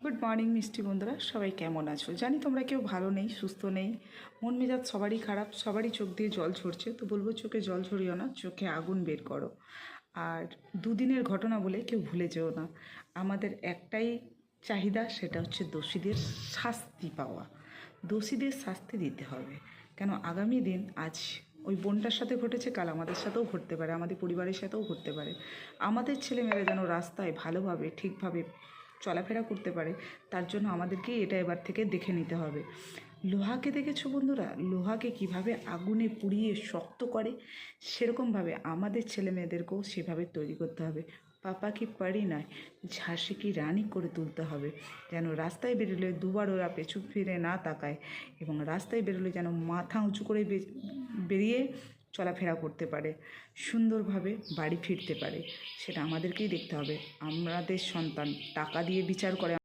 Good morning মিষ্টি বন্ধুরা, সবাই কেমন আছো? জানি তোমরা কেউ ভালো নেই, সুস্থ নেই, মন মেজাজ সবারই খারাপ, সবারই চোখ দিয়ে জল ঝরছে। তো বলবো চোখে জল ঝরিও না, চোখে আগুন বের করো। আর দুদিনের ঘটনা বলে কেউ ভুলে যেও না। আমাদের একটাই চাহিদা, সেটা হচ্ছে দোষীদের শাস্তি পাওয়া। দোষীদের শাস্তি দিতে হবে। কেন আগামী দিন আজ ওই বোনটার সাথে ঘটেছে, কাল আমাদের সাথেও ঘটতে পারে, আমাদের পরিবারের সাথেও ঘটতে পারে। আমাদের ছেলেমেয়েরা যেন রাস্তায় ভালোভাবে ঠিকভাবে চলাফেরা করতে পারে, তার জন্য আমাদেরকেই এটা এবার থেকে দেখে নিতে হবে। লোহাকে দেখেছো বন্ধুরা, লোহাকে কিভাবে আগুনে পুড়িয়ে শক্ত করে, সেরকমভাবে আমাদের ছেলে মেয়েদেরকেও সেভাবে তৈরি করতে হবে। পাপা কি পারি নয়, ঝাঁসি কি রানী করে তুলতে হবে, যেন রাস্তায় বেরোলে দুবার ওরা পেছু ফিরে না তাকায়, এবং রাস্তায় বেরোলে যেন মাথা উঁচু করে বেরিয়ে চলাফেরা করতে পারে, সুন্দরভাবে বাড়ি ফিরতে পারে। সেটা আমাদেরকেই দেখতে হবে। আমাদের সন্তান টাকা দিয়ে বিচার করে।